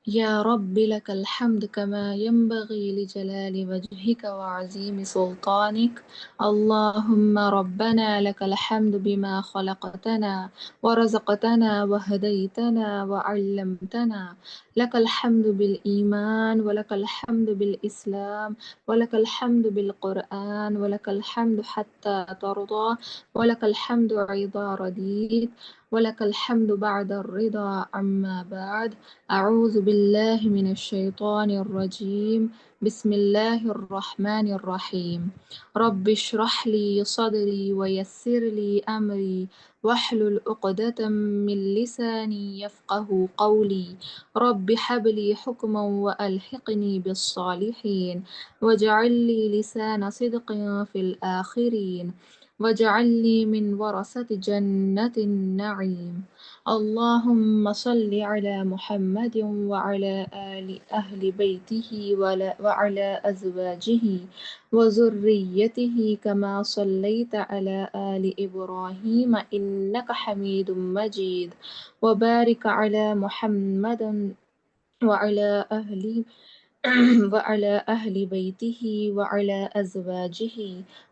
يا رب لك الحمد كما ينبغي لجلال وجهك وعظيم سلطانك. اللهم ربنا لك الحمد بما خلقتنا ورزقتنا وهديتنا وعلمتنا. لك الحمد بالإيمان ولك الحمد بالإسلام ولك الحمد بالقرآن ولك الحمد حتى ترضى ولك الحمد إذا رضيت ولك الحمد بعد الرضا. أما بعد، أعوذ بالله من الشيطان الرجيم. بسم الله الرحمن الرحيم. رب اشرح لي صدري ويسر لي أمري واحلل عقدة من لساني يفقه قولي. رب هب لي حكما وألحقني بالصالحين واجعل لي لسان صدق في الآخرين واجعلني من ورثة جنة النعيم. اللهم صل على محمد وعلى أهل بيته وعلى أزواجه وذريته كما صليت على آل إبراهيم إنك حميد مجيد. وبارك على محمد وعلى أهل وعلى أهل بيته وعلى أزواجه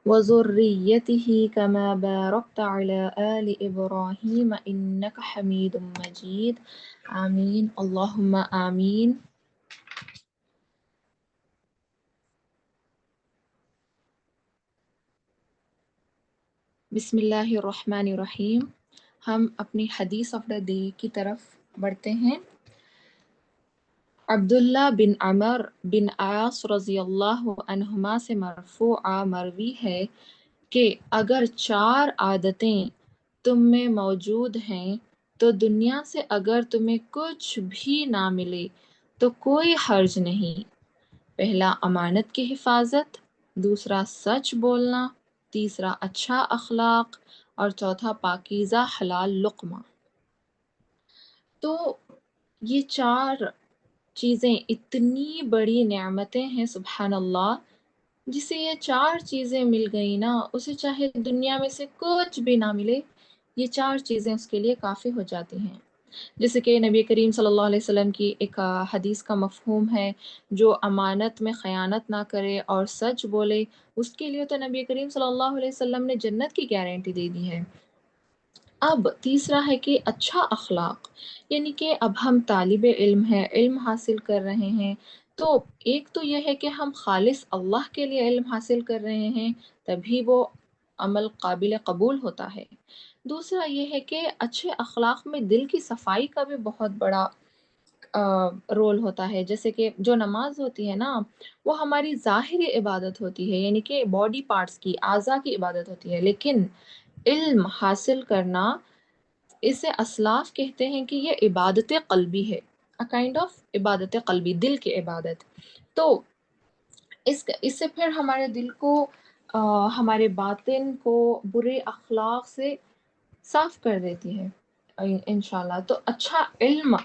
وذريته كما باركت على آل إبراهيم إنك حميد مجيد. آمين اللهم آمين. بسم اللہ الرحمن الرحیم. ہم اپنی حدیث آف دا ڈے کی طرف بڑھتے ہیں. عبداللہ بن عمر بن عاص رضی اللہ عنہما سے مرفوعہ مروی ہے کہ اگر 4 عادتیں تم میں موجود ہیں تو دنیا سے اگر تمہیں کچھ بھی نہ ملے تو کوئی حرج نہیں. پہلا امانت کی حفاظت، دوسرا سچ بولنا، تیسرا اچھا اخلاق اور چوتھا پاکیزہ حلال لقمہ. تو یہ 4 چیزیں اتنی بڑی نعمتیں ہیں سبحان اللہ. جسے یہ 4 چیزیں مل گئی نا، اسے چاہے دنیا میں سے کچھ بھی نہ ملے، یہ 4 چیزیں اس کے لیے کافی ہو جاتی ہیں. جیسے کہ نبی کریم صلی اللہ علیہ وسلم کی ایک حدیث کا مفہوم ہے، جو امانت میں خیانت نہ کرے اور سچ بولے، اس کے لیے تو نبی کریم صلی اللہ علیہ وسلم نے جنت کی گارنٹی دے دی ہے. اب تیسرا ہے کہ اچھا اخلاق، یعنی کہ اب ہم طالب علم ہیں، علم حاصل کر رہے ہیں، تو ایک تو یہ ہے کہ ہم خالص اللہ کے لیے علم حاصل کر رہے ہیں، تبھی وہ عمل قابل قبول ہوتا ہے. دوسرا یہ ہے کہ اچھے اخلاق میں دل کی صفائی کا بھی بہت بڑا رول ہوتا ہے. جیسے کہ جو نماز ہوتی ہے نا، وہ ہماری ظاہری عبادت ہوتی ہے، یعنی کہ باڈی پارٹس کی، اعضاء کی عبادت ہوتی ہے، لیکن علم حاصل کرنا، اسے اسلاف کہتے ہیں کہ یہ عبادت قلبی ہے، کائنڈ آف عبادت قلبی، دل کی عبادت. تو اس سے پھر ہمارے دل کو، ہمارے باطن کو برے اخلاق سے صاف کر دیتی ہے انشاءاللہ. تو اچھا علم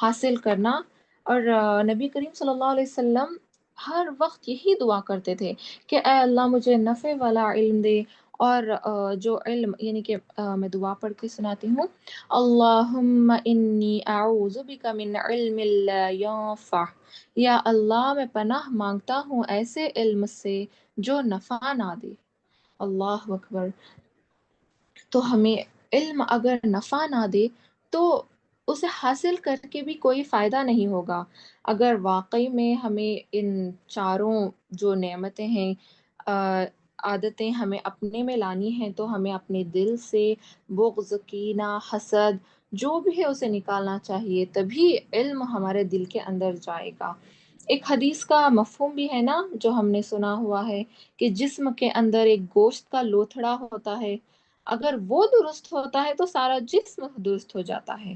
حاصل کرنا، اور نبی کریم صلی اللہ علیہ وسلم ہر وقت یہی دعا کرتے تھے کہ اے اللہ مجھے نفع والا علم دے. اور جو علم، یعنی کہ میں دعا پڑھ کے سناتی ہوں. اللہم انی اعوذ بک من علم لا ینفع. یا اللہ میں پناہ مانگتا ہوں ایسے علم سے جو نفع نہ دے. اللہ اکبر. تو ہمیں علم اگر نفع نہ دے تو اسے حاصل کر کے بھی کوئی فائدہ نہیں ہوگا. اگر واقعی میں ہمیں ان چاروں جو نعمتیں ہیں، عادتیں ہمیں اپنے میں لانی ہیں، تو ہمیں اپنے دل سے بغض، کینہ، حسد جو بھی ہے اسے نکالنا چاہیے، تبھی علم ہمارے دل کے اندر جائے گا. ایک حدیث کا مفہوم بھی ہے نا، جو ہم نے سنا ہوا ہے، کہ جسم کے اندر ایک گوشت کا لوتھڑا ہوتا ہے، اگر وہ درست ہوتا ہے تو سارا جسم درست ہو جاتا ہے،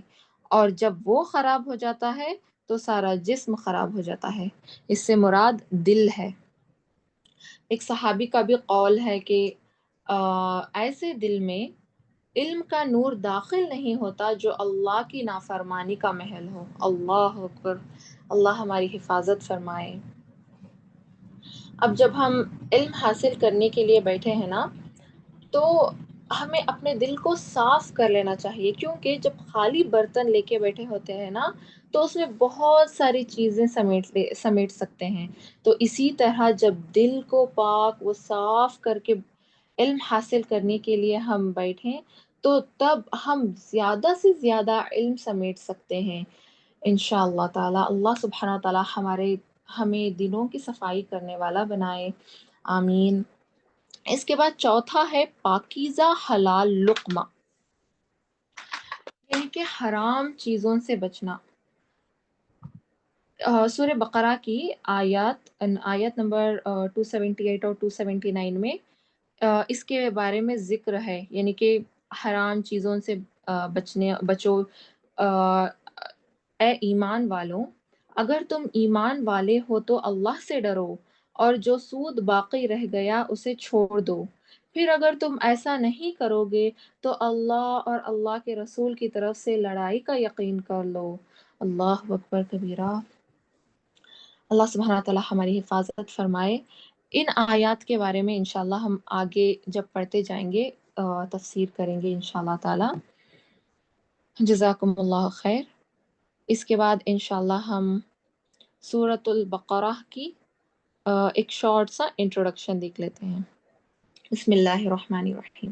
اور جب وہ خراب ہو جاتا ہے تو سارا جسم خراب ہو جاتا ہے. اس سے مراد دل ہے. ایک صحابی کا بھی قول ہے کہ ایسے دل میں علم کا نور داخل نہیں ہوتا جو اللہ کی نافرمانی کا محل ہو. اللہ اکبر. اللہ ہماری حفاظت فرمائے. اب جب ہم علم حاصل کرنے کے لیے بیٹھے ہیں نا، تو ہمیں اپنے دل کو صاف کر لینا چاہیے، کیونکہ جب خالی برتن لے کے بیٹھے ہوتے ہیں نا تو اس میں بہت ساری چیزیں سمیٹ سکتے ہیں. تو اسی طرح جب دل کو پاک و صاف کر کے علم حاصل کرنے کے لیے ہم بیٹھیں تو تب ہم زیادہ سے زیادہ علم سمیٹ سکتے ہیں انشاءاللہ تعالی. اللہ سبحانہ تعالی ہمیں دلوں کی صفائی کرنے والا بنائے، آمین. اس کے بعد چوتھا ہے پاکیزہ حلال لقمہ، یعنی کہ حرام چیزوں سے بچنا. سورہ بقرہ کی آیت نمبر 278 اور 279 میں اس کے بارے میں ذکر ہے، یعنی کہ حرام چیزوں سے بچو. اے ایمان والوں، اگر تم ایمان والے ہو تو اللہ سے ڈرو اور جو سود باقی رہ گیا اسے چھوڑ دو. پھر اگر تم ایسا نہیں کرو گے تو اللہ اور اللہ کے رسول کی طرف سے لڑائی کا یقین کر لو. اللہ اکبر کبیرہ. اللہ سبحانہ تعالیٰ ہماری حفاظت فرمائے. ان آیات کے بارے میں انشاءاللہ ہم آگے جب پڑھتے جائیں گے تفسیر کریں گے انشاءاللہ تعالیٰ. جزاکم اللہ خیر. اس کے بعد انشاءاللہ ہم سورۃ البقرہ کی ایک شارٹ سا انٹروڈکشن دیکھ لیتے ہیں. بسم اللہ الرحمن الرحیم.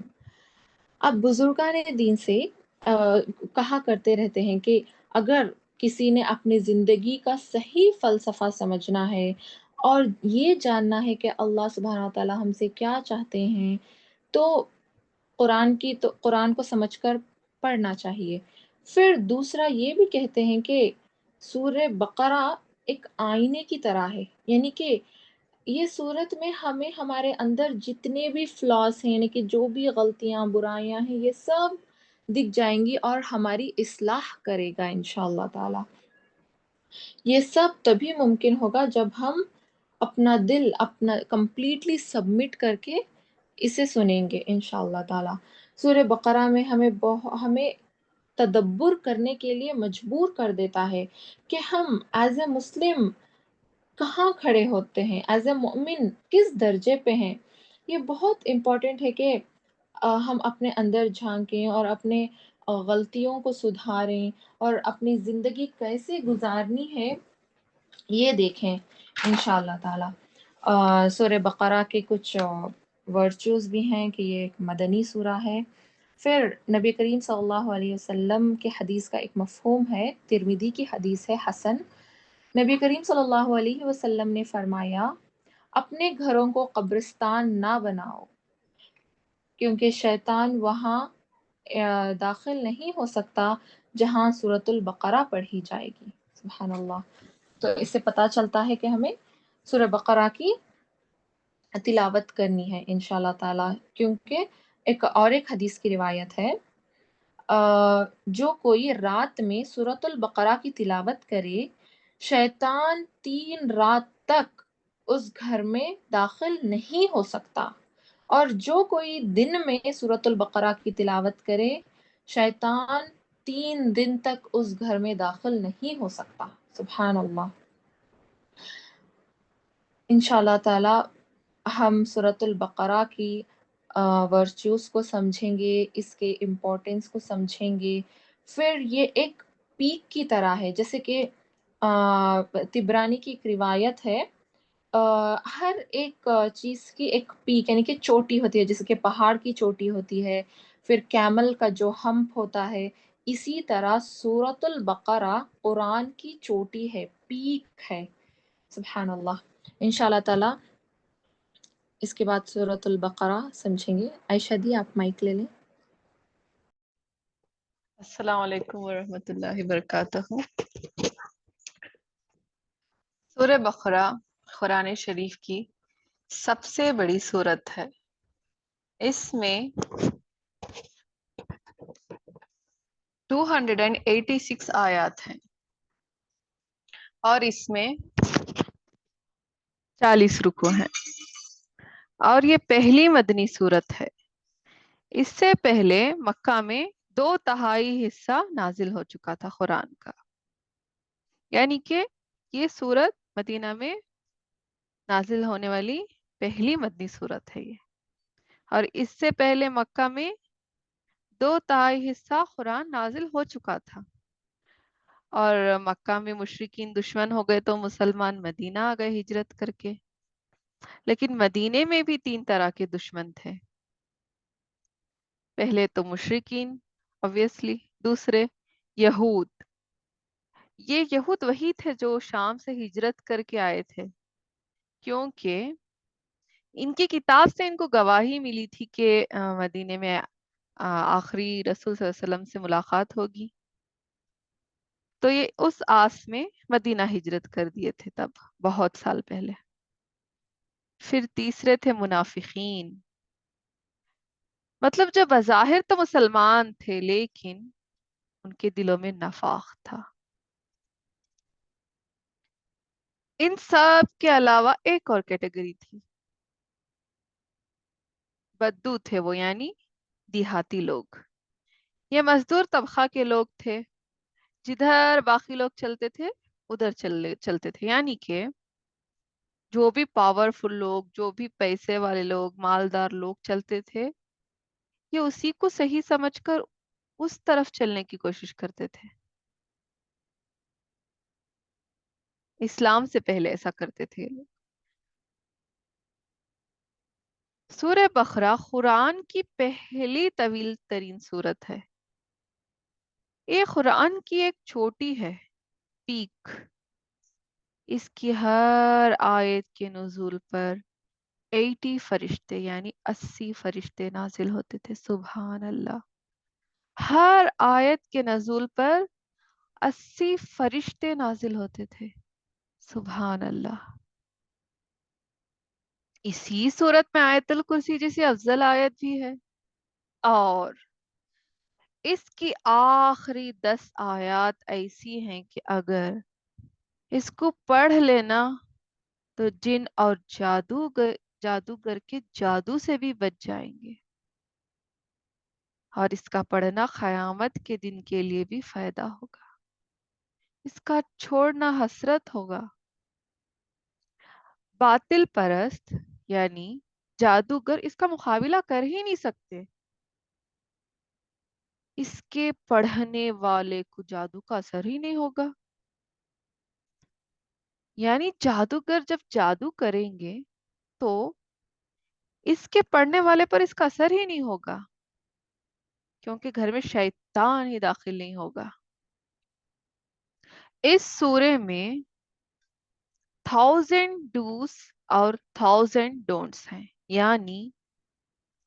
اب بزرگان دین سے کہا کرتے رہتے ہیں کہ اگر کسی نے اپنی زندگی کا صحیح فلسفہ سمجھنا ہے اور یہ جاننا ہے کہ اللہ سبحانہ تعالیٰ ہم سے کیا چاہتے ہیں تو قرآن کو سمجھ کر پڑھنا چاہیے. پھر دوسرا یہ بھی کہتے ہیں کہ سورہ بقرہ ایک آئینے کی طرح ہے، یعنی کہ یہ صورت میں ہمیں ہمارے اندر جتنے بھی فلاس ہیں، یعنی کہ جو بھی غلطیاں برائیاں ہیں یہ سب دکھ جائیں گی اور ہماری اصلاح کرے گا انشاءاللہ تعالی. یہ سب تبھی ممکن ہوگا جب ہم اپنا دل کمپلیٹلی سبمٹ کر کے اسے سنیں گے انشاءاللہ تعالی. سورہ بقرہ میں ہمیں تدبر کرنے کے لیے مجبور کر دیتا ہے کہ ہم ایز اے مسلم کہاں کھڑے ہوتے ہیں، ایز اے مومن کس درجے پہ ہیں. یہ بہت امپورٹنٹ ہے کہ ہم اپنے اندر جھانکیں اور اپنے غلطیوں کو سدھاریں اور اپنی زندگی کیسے گزارنی ہے یہ دیکھیں انشاءاللہ تعالی. سورہ بقرہ کے کچھ ورچوز بھی ہیں کہ یہ ایک مدنی سورہ ہے. پھر نبی کریم صلی اللہ علیہ وسلم کے حدیث کا ایک مفہوم ہے، ترمذی کی حدیث ہے حسن. نبی کریم صلی اللہ علیہ وسلم نے فرمایا اپنے گھروں کو قبرستان نہ بناؤ، کیونکہ شیطان وہاں داخل نہیں ہو سکتا جہاں سورۃ البقرہ پڑھی جائے گی. سبحان اللہ. تو اس سے پتہ چلتا ہے کہ ہمیں سورہ بقرہ کی تلاوت کرنی ہے انشاءاللہ تعالی، کیونکہ ایک حدیث کی روایت ہے جو کوئی رات میں سورۃ البقرہ کی تلاوت کرے شیطان 3 رات تک اس گھر میں داخل نہیں ہو سکتا، اور جو کوئی دن میں سورۃ البقرہ کی تلاوت کرے شیطان 3 دن تک اس گھر میں داخل نہیں ہو سکتا. سبحان اللہ. انشاءاللہ تعالی ہم سورۃ البقرہ کی ورچوز کو سمجھیں گے، اس کے امپورٹنس کو سمجھیں گے. پھر یہ ایک پیک کی طرح ہے، جیسے کہ تبرانی کی ایک روایت ہے ہر ایک چیز کی ایک پیک یعنی کہ چوٹی ہوتی ہے، جیسے کہ پہاڑ کی چوٹی ہوتی ہے، پھر کیمل کا جو ہمپ ہوتا ہے، اسی طرح سورۃ البقرہ قرآن کی چوٹی ہے، پیک ہے. سبحان اللہ. انشاءاللہ تعالی اس کے بعد سورۃ البقرہ سمجھیں گے. عائشہ دی آپ مائک لے لیں. السلام علیکم ورحمۃ اللہ وبرکاتہ. سورہ بقرہ قرآن شریف کی سب سے بڑی سورت ہے. اس میں 286 آیات ہیں اور اس میں 40 رکوع ہیں، اور یہ پہلی مدنی سورت ہے. اس سے پہلے مکہ میں 2/3 حصہ نازل ہو چکا تھا قرآن کا، یعنی کہ یہ سورت مدینہ میں نازل ہونے والی پہلی مدنی سورت ہے یہ. اور اس سے پہلے مکہ میں 2/3 حصہ قرآن نازل ہو چکا تھا، اور مکہ میں مشرکین دشمن ہو گئے تو مسلمان مدینہ آ گئے ہجرت کر کے. لیکن مدینے میں بھی 3 طرح کے دشمن تھے. پہلے تو مشرکین obviously، دوسرے یہود. یہ یہود وہی تھے جو شام سے ہجرت کر کے آئے تھے، کیونکہ ان کی کتاب سے ان کو گواہی ملی تھی کہ مدینے میں آخری رسول صلی اللہ علیہ وسلم سے ملاقات ہوگی. تو یہ اس آس میں مدینہ ہجرت کر دیے تھے تب، بہت سال پہلے. پھر تیسرے تھے منافقین، مطلب جو بظاہر تو مسلمان تھے لیکن ان کے دلوں میں نفاق تھا. ان سب کے علاوہ ایک اور کیٹیگری تھی، بدو تھے وہ، یعنی دیہاتی لوگ. یہ مزدور طبقہ کے لوگ تھے، جدھر باقی لوگ چلتے تھے ادھر چلتے تھے. یعنی کہ جو بھی پاورفل لوگ، جو بھی پیسے والے لوگ، مالدار لوگ چلتے تھے، یہ اسی کو صحیح سمجھ کر اس طرف چلنے کی کوشش کرتے تھے. اسلام سے پہلے ایسا کرتے تھے یہ لوگ. سورہ بقرہ قرآن کی پہلی طویل ترین سورت ہے. یہ قرآن کی ایک چھوٹی ہے پیک. اس کی ہر آیت کے نزول پر 80 فرشتے یعنی 80 فرشتے نازل ہوتے تھے. سبحان اللہ. ہر آیت کے نزول پر 80 فرشتے نازل ہوتے تھے. سبحان اللہ. اسی صورت میں آیت الکرسی جیسی افضل آیت بھی ہے، اور اس کی آخری 10 آیات ایسی ہیں کہ اگر اس کو پڑھ لینا تو جن اور جادوگر کے جادو سے بھی بچ جائیں گے، اور اس کا پڑھنا قیامت کے دن کے لیے بھی فائدہ ہوگا. اس کا چھوڑنا حسرت ہوگا. باطل پرست یعنی جادوگر اس کا مقابلہ کر ہی نہیں سکتے. اس کے پڑھنے والے کو جادو کا اثر ہی نہیں ہوگا. یعنی جادوگر جب جادو کریں گے تو اس کے پڑھنے والے پر اس کا اثر ہی نہیں ہوگا، کیونکہ گھر میں شیطان ہی داخل نہیں ہوگا. اس سورے میں 1000 ڈوز اور 1000 ڈونٹس ہیں، یعنی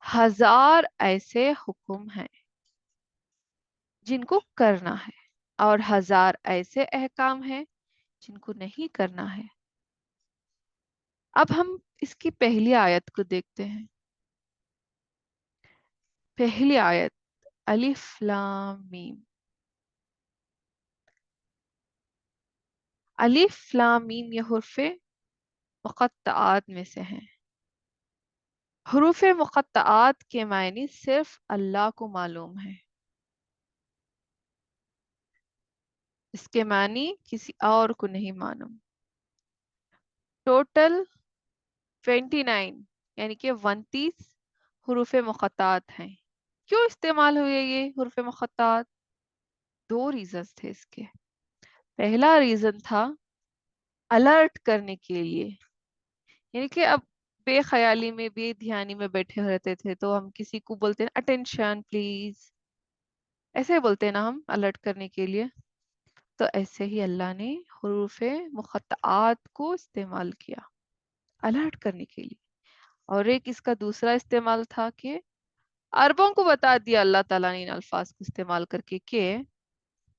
1000 ایسے حکم ہیں جن کو کرنا ہے، اور 1000 ایسے احکام ہیں جن کو نہیں کرنا ہے. اب ہم اس کی پہلی آیت کو دیکھتے ہیں. پہلی آیت الف لام میم. الف لام میم یہ حروف مقطعات میں سے ہیں. حروف مقطعات کے معنی صرف اللہ کو معلوم ہے، اس کے معنی کسی اور کو نہیں معلوم. ٹوٹل 29 یعنی کہ 29 حروف مقطعات ہیں. کیوں استعمال ہوئے یہ حروف مقطعات؟ 2 ریزنز تھے اس کے. پہلا ریزن تھا الرٹ کرنے کے لیے، یعنی کہ اب بے خیالی میں، بے دھیانی میں بیٹھے رہتے تھے تو ہم کسی کو بولتے ہیں اٹینشن پلیز، ایسے بولتے ہیں نا ہم الرٹ کرنے کے لیے. تو ایسے ہی اللہ نے حروف مقطعات کو استعمال کیا الرٹ کرنے کے لیے. اور ایک اس کا دوسرا استعمال تھا کہ عربوں کو بتا دیا اللہ تعالیٰ نے ان الفاظ کو استعمال کر کے کہ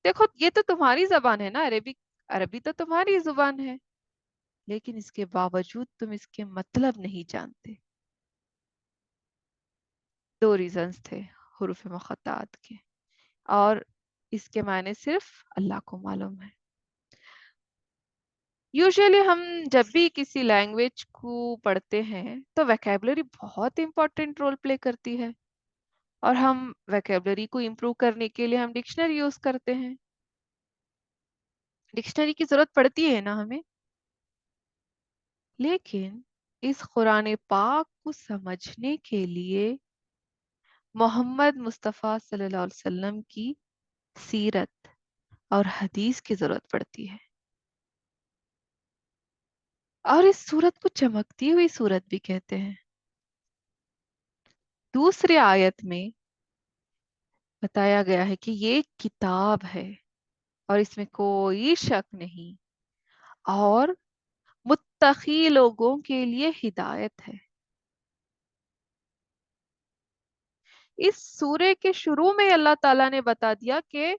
دیکھو یہ تو تمہاری زبان ہے نا، عربی تو تمہاری زبان ہے، لیکن اس کے باوجود تم اس کے مطلب نہیں جانتے. 2 ریزنز تھے حروف مقطعات کے، اور اس کے معنی صرف اللہ کو معلوم ہے. یوزیلی ہم جب بھی کسی لینگویج کو پڑھتے ہیں تو ویکیبلری بہت امپورٹنٹ رول پلے کرتی ہے، اور ہم ویکیبلری کو امپروو کرنے کے لیے ہم ڈکشنری یوز کرتے ہیں. ڈکشنری کی ضرورت پڑتی ہے نا ہمیں. لیکن اس قرآن پاک کو سمجھنے کے لیے محمد مصطفیٰ صلی اللہ علیہ وسلم کی سیرت اور حدیث کی ضرورت پڑتی ہے. اور اس سورت کو چمکتی ہوئی سورت بھی کہتے ہیں. دوسری آیت میں بتایا گیا ہے کہ یہ کتاب ہے اور اس میں کوئی شک نہیں اور متقی لوگوں کے لیے ہدایت ہے. اس سورے کے شروع میں اللہ تعالیٰ نے بتا دیا کہ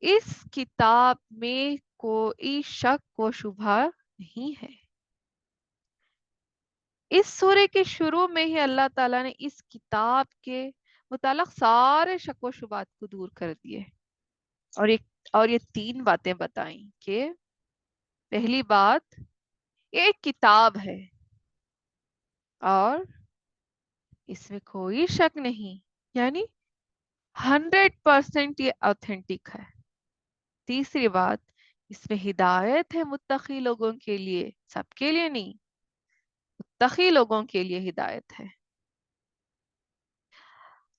اس کتاب میں کوئی شک و شبہ نہیں ہے. اس سورے کے شروع میں ہی اللہ تعالیٰ نے اس کتاب کے متعلق سارے شک و شبہات کو دور کر دیے اور یہ 3 باتیں بتائیں کہ پہلی بات ایک کتاب ہے اور اس میں کوئی شک نہیں، یعنی 100% یہ اوتھینٹک ہے. تیسری بات اس میں ہدایت ہے متقی لوگوں کے لیے، سب کے لیے نہیں، متقی لوگوں کے لیے ہدایت ہے.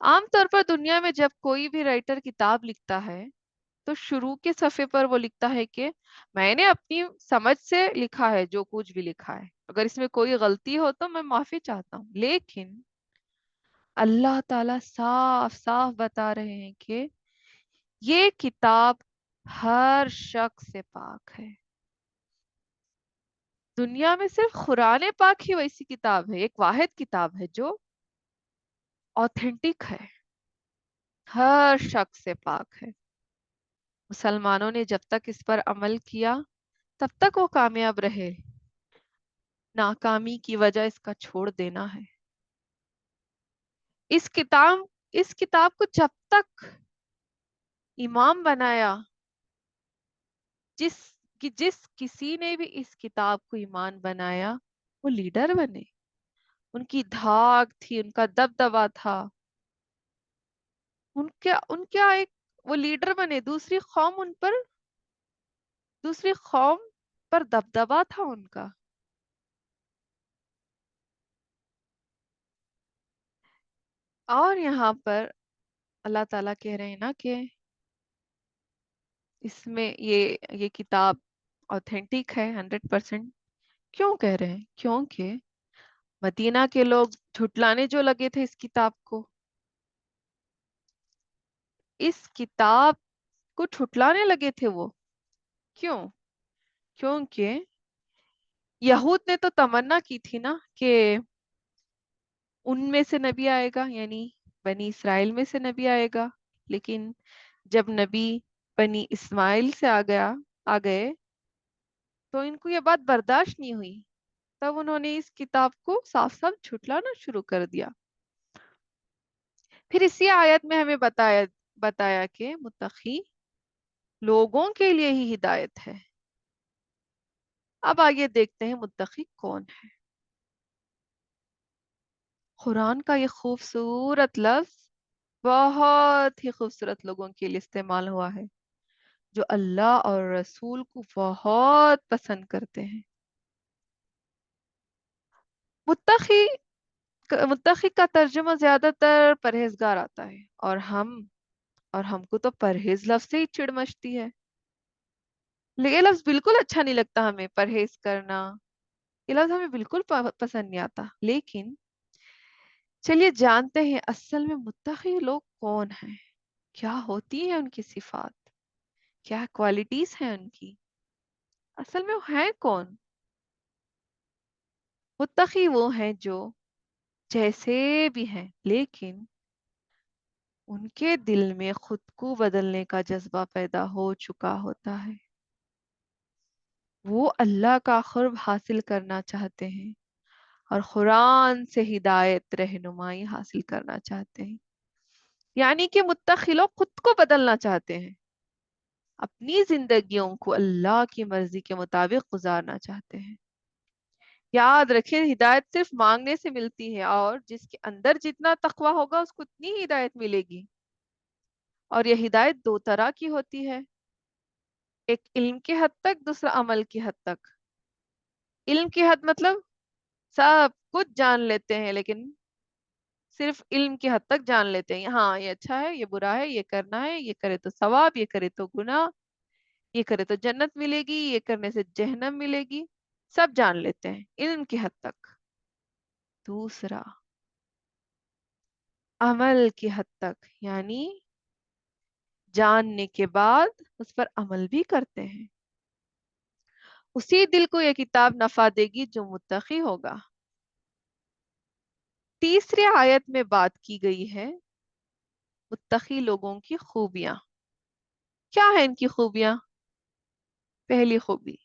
عام طور پر دنیا میں جب کوئی بھی رائٹر کتاب لکھتا ہے تو شروع کے صفحے پر وہ لکھتا ہے کہ میں نے اپنی سمجھ سے لکھا ہے جو کچھ بھی لکھا ہے، اگر اس میں کوئی غلطی ہو تو میں معافی چاہتا ہوں. لیکن اللہ تعالیٰ صاف صاف بتا رہے ہیں کہ یہ کتاب ہر شخص سے پاک ہے. دنیا میں صرف قرآن پاک ہی ویسی کتاب ہے، ایک واحد کتاب ہے جو اوتھینٹک ہے، ہر شخص سے پاک ہے. مسلمانوں نے جب تک اس پر عمل کیا تب تک وہ کامیاب رہے، ناکامی کی وجہ اس کا چھوڑ دینا ہے. اس کتاب اس کتاب کو جب تک امام بنایا، جس کسی نے بھی اس کتاب کو ایمان بنایا وہ لیڈر بنے، ان کی دھاک تھی، ان کا دبدبا تھا، ان کیا ایک وہ لیڈر بنے، دوسری قوم پر دبدبا تھا ان کا. اور یہاں پر اللہ تعالیٰ کہہ رہے ہیں نا کہ اس میں یہ کتاب اوتھینٹک ہے 100%. کیوں کہہ رہے ہیں؟ کیونکہ مدینہ کے لوگ جھٹلانے جو لگے تھے اس کتاب کو جھٹلانے لگے تھے وہ. کیوں؟ کیونکہ یہود نے تو تمنا کی تھی نا کہ ان میں سے نبی آئے گا، یعنی بنی اسرائیل میں سے نبی آئے گا. لیکن جب نبی بنی اسماعیل سے آ گئے تو ان کو یہ بات برداشت نہیں ہوئی، تب انہوں نے اس کتاب کو صاف صاف جھٹلانا شروع کر دیا. پھر اسی آیت میں ہمیں بتایا کہ متقی لوگوں کے لیے ہی ہدایت ہے. اب آگے دیکھتے ہیں متقی کون ہے. قرآن کا یہ خوبصورت لفظ بہت ہی خوبصورت لوگوں کے لیے استعمال ہوا ہے جو اللہ اور رسول کو بہت پسند کرتے ہیں. متقی کا ترجمہ زیادہ تر پرہیزگار آتا ہے اور ہم کو تو پرہیز لفظ سے ہی چڑ مچتی ہے. یہ لفظ بالکل اچھا نہیں لگتا ہمیں، پرہیز کرنا یہ لفظ ہمیں بالکل پسند نہیں آتا. لیکن چلیے جانتے ہیں اصل میں متقی لوگ کون ہیں، کیا ہوتی ہیں ان کی صفات، کیا کوالٹیز ہیں ان کی، اصل میں وہ ہیں کون. متقی وہ ہیں جو جیسے بھی ہیں لیکن ان کے دل میں خود کو بدلنے کا جذبہ پیدا ہو چکا ہوتا ہے. وہ اللہ کا قرب حاصل کرنا چاہتے ہیں اور قرآن سے ہدایت رہنمائی حاصل کرنا چاہتے ہیں. یعنی کہ متقی لوگ خود کو بدلنا چاہتے ہیں، اپنی زندگیوں کو اللہ کی مرضی کے مطابق گزارنا چاہتے ہیں. یاد رکھیں ہدایت صرف مانگنے سے ملتی ہے اور جس کے اندر جتنا تقوی ہوگا اس کو اتنی ہی ہدایت ملے گی. اور یہ ہدایت 2 طرح کی ہوتی ہے، ایک علم کی حد تک، دوسرا عمل کی حد تک. علم کی حد مطلب سب کچھ جان لیتے ہیں لیکن صرف علم کی حد تک جان لیتے ہیں، ہاں یہ اچھا ہے، یہ برا ہے، یہ کرنا ہے، یہ کرے تو ثواب، یہ کرے تو گناہ، یہ کرے تو جنت ملے گی، یہ کرنے سے جہنم ملے گی، سب جان لیتے ہیں علم کی حد تک۔ دوسرا، عمل کی حد تک، یعنی جاننے کے بعد اس پر عمل بھی کرتے ہیں، اسی دل کو یہ کتاب نفع دے گی جو متقی ہوگا۔ تیسری آیت میں بات کی گئی ہے متقی لوگوں کی خوبیاں۔ کیا ہے ان کی خوبیاں؟ پہلی خوبی،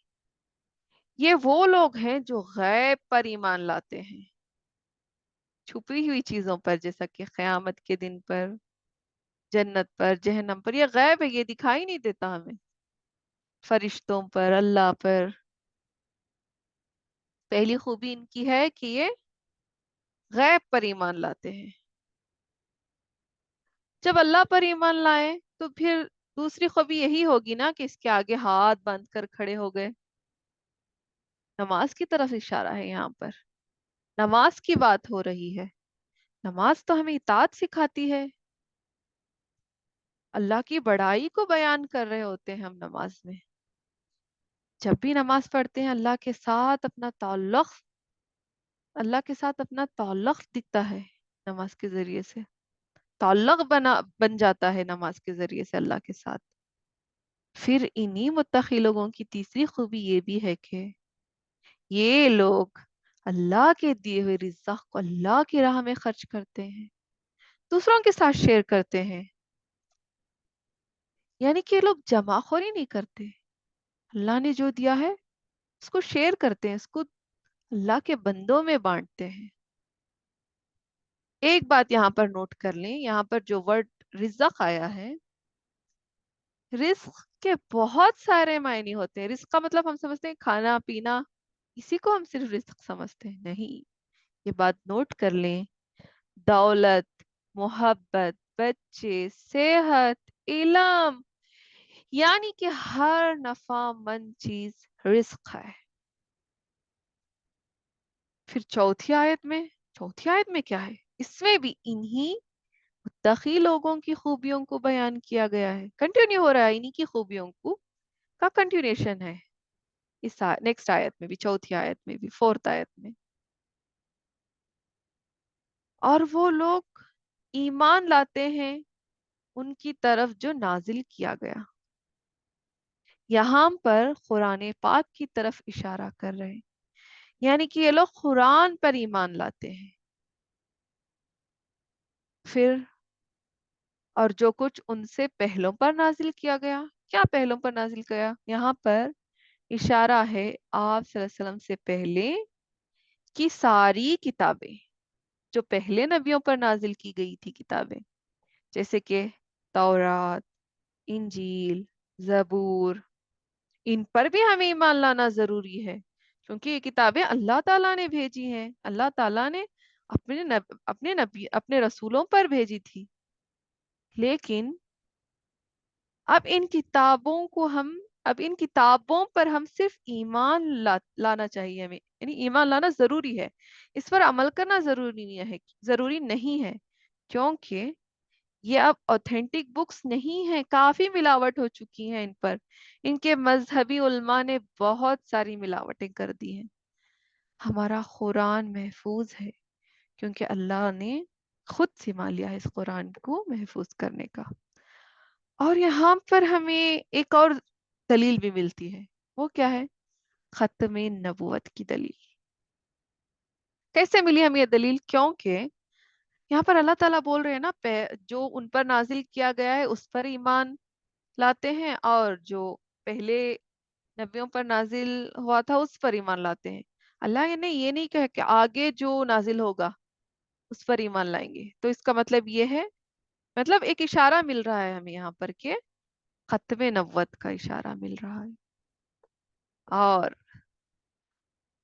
یہ وہ لوگ ہیں جو غیب پر ایمان لاتے ہیں، چھپی ہوئی چیزوں پر، جیسا کہ قیامت کے دن پر، جنت پر، جہنم پر، یہ غیب ہے، یہ دکھائی نہیں دیتا ہمیں، فرشتوں پر، اللہ پر۔ پہلی خوبی ان کی ہے کہ یہ غیب پر ایمان لاتے ہیں۔ جب اللہ پر ایمان لائے تو پھر دوسری خوبی یہی ہوگی نا کہ اس کے آگے ہاتھ باندھ کر کھڑے ہو گئے۔ نماز کی طرف اشارہ ہے یہاں پر، نماز کی بات ہو رہی ہے۔ نماز تو ہمیں اطاعت سکھاتی ہے، اللہ کی بڑائی کو بیان کر رہے ہوتے ہیں ہم نماز میں۔ جب بھی نماز پڑھتے ہیں اللہ کے ساتھ اپنا تعلق دکھتا ہے نماز کے ذریعے سے، تعلق بن جاتا ہے نماز کے ذریعے سے اللہ کے ساتھ۔ پھر انہی متقی لوگوں کی تیسری خوبی یہ بھی ہے کہ یہ لوگ اللہ کے دیے ہوئے رزق کو اللہ کی راہ میں خرچ کرتے ہیں، دوسروں کے ساتھ شیئر کرتے ہیں، یعنی کہ یہ لوگ جمع خوری نہیں کرتے، اللہ نے جو دیا ہے اس کو شیئر کرتے ہیں، اس کو اللہ کے بندوں میں بانٹتے ہیں۔ ایک بات یہاں پر نوٹ کر لیں، یہاں پر جو ورڈ رزق آیا ہے، رزق کے بہت سارے معنی ہوتے ہیں۔ رزق کا مطلب ہم سمجھتے ہیں کھانا پینا، اسی کو ہم صرف رزق سمجھتے ہیں، نہیں، یہ بات نوٹ کر لیں، دولت، محبت، بچے، صحت، علم، یعنی کہ ہر نفع مند چیز رزق ہے۔ پھر چوتھی آیت میں کیا ہے؟ اس میں بھی انہی متقی لوگوں کی خوبیوں کو بیان کیا گیا ہے، کنٹینیو ہو رہا ہے، انہی کی خوبیوں کو کا کنٹینیوشن ہے اس نیکسٹ آیت میں بھی، چوتھی آیت میں بھی، فورتھ آیت میں۔ اور وہ لوگ ایمان لاتے ہیں ان کی طرف جو نازل کیا گیا، یہاں پر قرآن پاک کی طرف اشارہ کر رہے ہیں، یعنی کہ یہ لوگ قرآن پر ایمان لاتے ہیں۔ پھر اور جو کچھ ان سے پہلوں پر نازل کیا گیا، کیا پہلوں پر نازل کیا؟ یہاں پر اشارہ ہے آپ صلی اللہ علیہ وسلم سے پہلے کی ساری کتابیں، جو پہلے نبیوں پر نازل کی گئی تھی کتابیں، جیسے کہ تورات، انجیل، زبور، ان پر بھی ہمیں ایمان لانا ضروری ہے، کیونکہ یہ کتابیں اللہ تعالیٰ نے بھیجی ہیں، اللہ تعالیٰ نے اپنے رسولوں پر بھیجی تھی۔ لیکن اب ان کتابوں پر ہم صرف ایمان لانا چاہیے ہمیں، یعنی ایمان لانا ضروری ہے، اس پر عمل کرنا ضروری نہیں ہے، کیونکہ یہ اب اوتھینٹک بکس نہیں ہیں، کافی ملاوٹ ہو چکی ہیں ان پر، ان کے مذہبی علماء نے بہت ساری ملاوٹیں کر دی ہیں۔ ہمارا قرآن محفوظ ہے کیونکہ اللہ نے خود ذمہ لیا ہے اس قرآن کو محفوظ کرنے کا۔ اور یہاں پر ہمیں ایک اور دلیل بھی ملتی ہے، وہ کیا ہے؟ ختم نبوت کی دلیل۔ کیسے ملی ہمیں یہ دلیل؟ کیونکہ یہاں پر اللہ تعالیٰ بول رہے ہیں نا، جو ان پر نازل کیا گیا ہے اس پر ایمان لاتے ہیں، اور جو پہلے نبیوں پر نازل ہوا تھا اس پر ایمان لاتے ہیں۔ اللہ نے یہ نہیں کہا کہ آگے جو نازل ہوگا اس پر ایمان لائیں گے، تو اس کا مطلب یہ ہے، مطلب ایک اشارہ مل رہا ہے ہمیں یہاں پر کہ ختم نبوت کا اشارہ مل رہا ہے۔ اور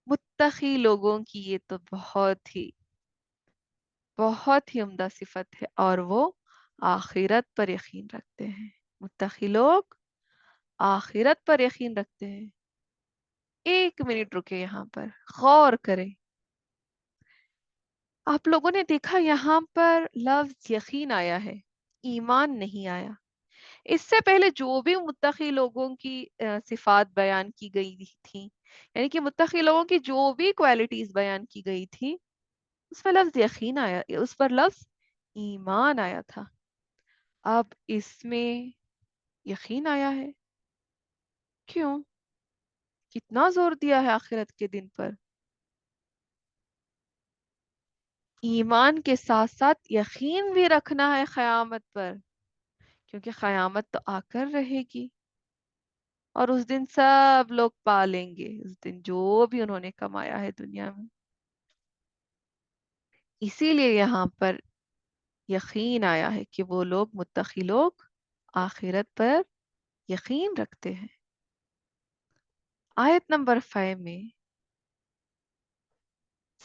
متقی لوگوں کی یہ تو بہت ہی عمدہ صفت ہے، اور وہ آخرت پر یقین رکھتے ہیں۔ متقی لوگ آخرت پر یقین رکھتے ہیں۔ ایک منٹ رکے، یہاں پر غور کریں، آپ لوگوں نے دیکھا یہاں پر لفظ یقین آیا ہے، ایمان نہیں آیا۔ اس سے پہلے جو بھی متقی لوگوں کی صفات بیان کی گئی تھی، یعنی کہ متقی لوگوں کی جو بھی کوالٹیز بیان کی گئی تھی، اس پر لفظ یقین آیا، اس پر لفظ ایمان آیا تھا۔ اب اس میں یقین آیا ہے، کیوں؟ کتنا زور دیا ہے آخرت کے دن پر؟ ایمان کے ساتھ ساتھ یقین بھی رکھنا ہے قیامت پر، کیونکہ قیامت تو آ کر رہے گی اور اس دن سب لوگ پالیں گے، اس دن جو بھی انہوں نے کمایا ہے دنیا میں۔ اسی لیے یہاں پر یقین آیا ہے کہ وہ لوگ متقی لوگ آخرت پر یقین رکھتے ہیں۔ آیت نمبر 5 میں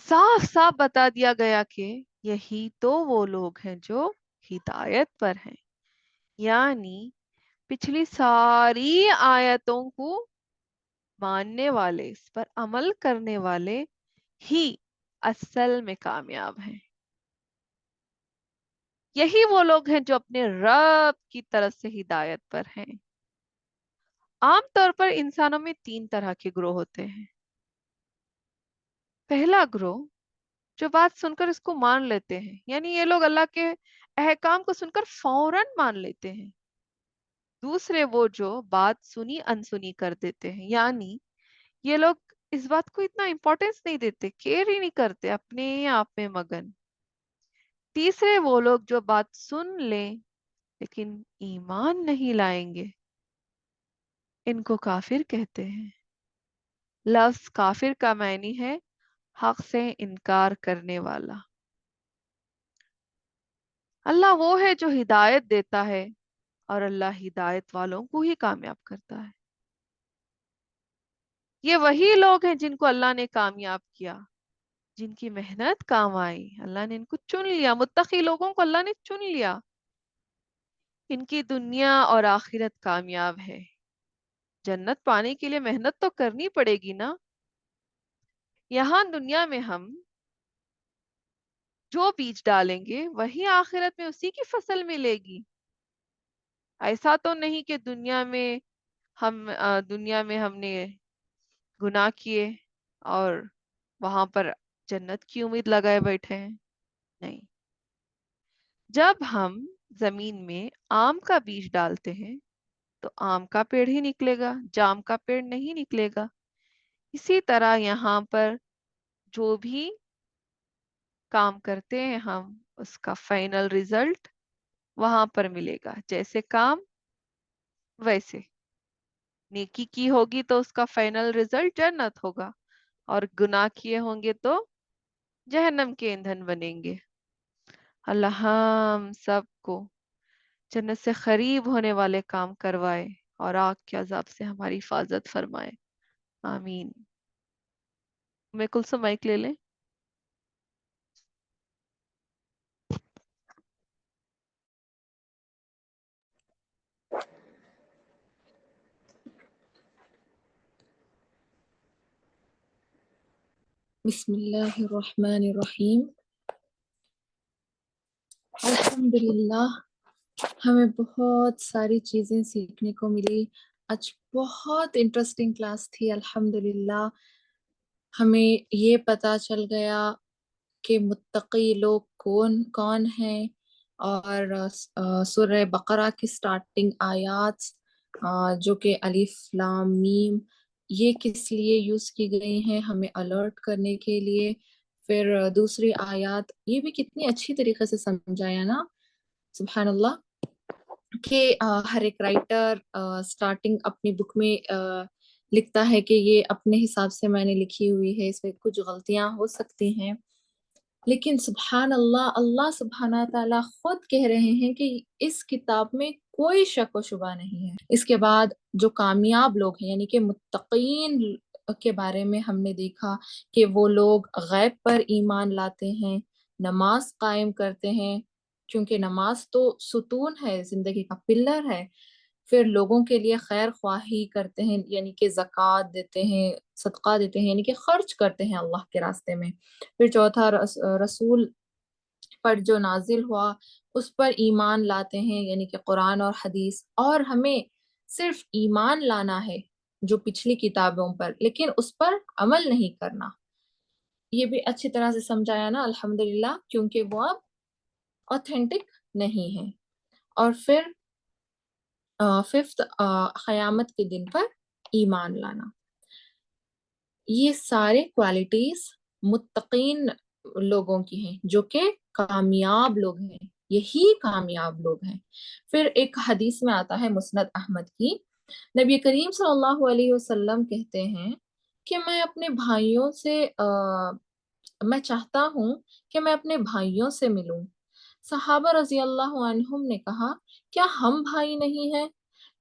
صاف صاف بتا دیا گیا کہ یہی تو وہ لوگ ہیں جو ہدایت پر ہیں، یعنی پچھلی ساری آیتوں کو ماننے والے، اس پر عمل کرنے والے ہی اصل میں کامیاب ہیں۔ یہی وہ لوگ ہیں جو اپنے رب کی طرف سے ہدایت پر ہیں۔ عام طور پر انسانوں میں 3 طرح کے گروہ ہوتے ہیں۔ پہلا گروہ جو بات سن کر اس کو مان لیتے ہیں، یعنی یہ لوگ اللہ کے احکام کو سن کر فوراً مان لیتے ہیں۔ دوسرے وہ جو بات سنی انسنی کر دیتے ہیں، یعنی یہ لوگ اس بات کو اتنا امپورٹنس نہیں دیتے، کیئر ہی نہیں کرتے، اپنے آپ میں مگن۔ تیسرے وہ لوگ جو بات سن لیں لیکن ایمان نہیں لائیں گے، ان کو کافر کہتے ہیں۔ لفظ کافر کا معنی ہے حق سے انکار کرنے والا۔ اللہ وہ ہے جو ہدایت دیتا ہے اور اللہ ہدایت والوں کو ہی کامیاب کرتا ہے۔ یہ وہی لوگ ہیں جن کو اللہ نے کامیاب کیا، جن کی محنت کام آئی، اللہ نے ان کو چن لیا، متقی لوگوں کو اللہ نے چن لیا۔ ان کی دنیا اور آخرت کامیاب ہے۔ جنت پانے کے لیے محنت تو کرنی پڑے گی نا۔ یہاں دنیا میں ہم جو بیج ڈالیں گے وہی آخرت میں اسی کی فصل ملے گی۔ ایسا تو نہیں کہ دنیا میں ہم نے گناہ کیے اور وہاں پر جنت کی امید لگائے بیٹھے ہیں، نہیں۔ جب ہم زمین میں آم کا بیج ڈالتے ہیں تو آم کا پیڑ ہی نکلے گا، جام کا پیڑ نہیں نکلے گا۔ اسی طرح یہاں پر جو بھی کام کرتے ہیں ہم، اس کا فائنل ریزلٹ وہاں پر ملے گا۔ جیسے کام ویسے، نیکی کی ہوگی تو اس کا فائنل ریزلٹ جنت ہوگا، اور گناہ کیے ہوں گے تو جہنم کے ایندھن بنیں گے۔ اللہ ہم سب کو جنت سے قریب ہونے والے کام کروائے اور آگ کے عذاب سے ہماری حفاظت فرمائے، آمین۔ میں کلثوم مائک لے لیں۔ بسم اللہ الرحمن الرحیم۔ الحمدللہ ہمیں بہت ساری چیزیں سیکھنے کو ملی۔ آج بہت انٹرسٹنگ کلاس تھی۔ الحمدللہ ہمیں یہ پتہ چل گیا کہ متقی لوگ کون کون ہیں، اور سورہ بقرہ کی سٹارٹنگ آیات جو کہ الف لام میم، یہ کس لیے یوز کی گئی ہیں؟ ہمیں الرٹ کرنے کے لیے۔ پھر دوسری آیات یہ بھی کتنی اچھی طریقے سے سمجھایا نا، سبحان اللہ، کہ ہر ایک رائٹر سٹارٹنگ اپنی بک میں لکھتا ہے کہ یہ اپنے حساب سے میں نے لکھی ہوئی ہے، اس میں کچھ غلطیاں ہو سکتی ہیں، لیکن سبحان اللہ، اللہ سبحانہ تعالیٰ خود کہہ رہے ہیں کہ اس کتاب میں کوئی شک و شبہ نہیں ہے۔ اس کے بعد جو کامیاب لوگ ہیں یعنی کہ متقین کے بارے میں ہم نے دیکھا کہ وہ لوگ غیب پر ایمان لاتے ہیں، نماز قائم کرتے ہیں، کیونکہ نماز تو ستون ہے، زندگی کا پلر ہے۔ پھر لوگوں کے لیے خیر خواہی کرتے ہیں، یعنی کہ زکوٰۃ دیتے ہیں، صدقہ دیتے ہیں، یعنی کہ خرچ کرتے ہیں اللہ کے راستے میں۔ پھر چوتھا، رسول پر جو نازل ہوا اس پر ایمان لاتے ہیں، یعنی کہ قرآن اور حدیث، اور ہمیں صرف ایمان لانا ہے جو پچھلی کتابوں پر، لیکن اس پر عمل نہیں کرنا۔ یہ بھی اچھی طرح سے سمجھایا نا الحمدللہ، کیونکہ وہ اب اوتھینٹک نہیں ہے۔ اور پھر ففتھ، قیامت کے دن پر ایمان لانا۔ یہ سارے کوالٹیز متقین لوگوں کی ہیں، جو کہ کامیاب لوگ ہیں، یہی کامیاب لوگ ہیں۔ پھر ایک حدیث میں آتا ہے مسند احمد کی، نبی کریم صلی اللہ علیہ وسلم کہتے ہیں کہ میں اپنے بھائیوں سے میں چاہتا ہوں کہ میں اپنے بھائیوں سے ملوں۔ صحابہ رضی اللہ عنہم نے کہا، کیا ہم بھائی نہیں ہیں؟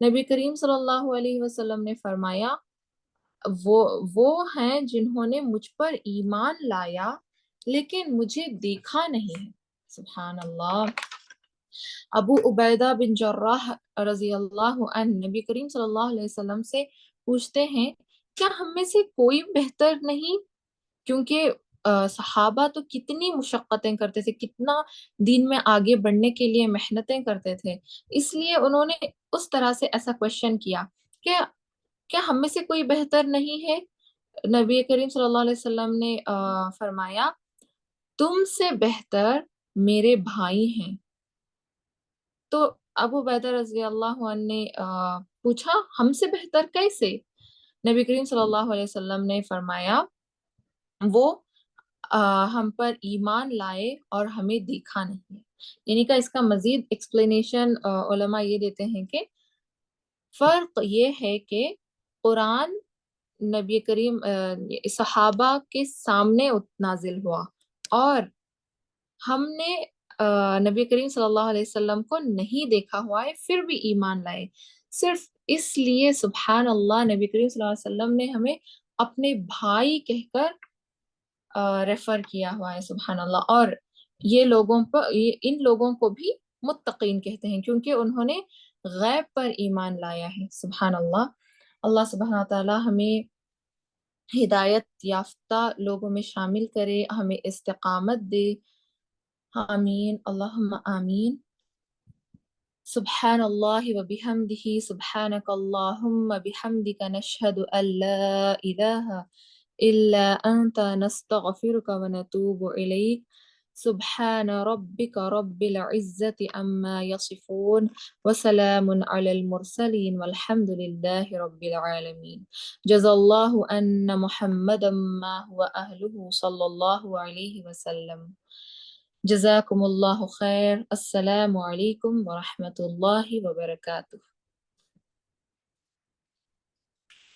نبی کریم صلی اللہ علیہ وسلم نے فرمایا، وہ ہیں جنہوں نے مجھ پر ایمان لایا لیکن مجھے دیکھا نہیں ہے۔ سبحان اللہ۔ ابو عبیدہ بن جراح رضی اللہ عنہ نبی کریم صلی اللہ علیہ وسلم سے پوچھتے ہیں، کیا ہم میں سے کوئی بہتر نہیں؟ کیونکہ صحابہ تو کتنی مشقتیں کرتے تھے، کتنا دین میں آگے بڑھنے کے لیے محنتیں کرتے تھے، اس لیے انہوں نے اس طرح سے ایسا کوشچن کیا کہ کیا ہم میں سے کوئی بہتر نہیں ہے؟ نبی کریم صلی اللہ علیہ وسلم نے فرمایا، تم سے بہتر میرے بھائی ہیں۔ تو ابو عبیدہ رضی اللہ عنہ نے پوچھا، ہم سے بہتر کیسے؟ نبی کریم صلی اللہ علیہ وسلم نے فرمایا، وہ ہم پر ایمان لائے اور ہمیں دیکھا نہیں ہے۔ یعنی کہ اس کا مزید ایکسپلینیشن علماء یہ دیتے ہیں کہ فرق یہ ہے کہ قرآن نبی کریم صحابہ کے سامنے نازل ہوا، اور ہم نے نبی کریم صلی اللہ علیہ وسلم کو نہیں دیکھا ہوا ہے، پھر بھی ایمان لائے۔ صرف اس لیے سبحان اللہ نبی کریم صلی اللہ علیہ وسلم نے ہمیں اپنے بھائی کہہ کر ریفر کیا ہوا ہے، سبحان اللہ۔ اور ان لوگوں کو بھی متقین کہتے ہیں، کیونکہ انہوں نے غیب پر ایمان لایا ہے، سبحان اللہ۔ اللہ سبحانہ تعالی ہمیں ہدایت یافتہ لوگوں میں شامل کرے، ہمیں استقامت دے، آمین، اللہم آمین۔ سبحان اللہ و بحمدہ، سبحانک اللہم بحمدک، نشہد ان لا الہ الا انت، نستغفرک و نتوب الیک۔ سبحان ربک رب العزت عما یصفون، وسلام علی المرسلین، والحمد للہ رب العالمین۔ جزا اللہ ان محمدا ما هو اہلہ صلی اللہ علیہ وسلم۔ جزاکم اللہ خیر۔ السلام علیکم ورحمۃ اللہ وبرکاتہ۔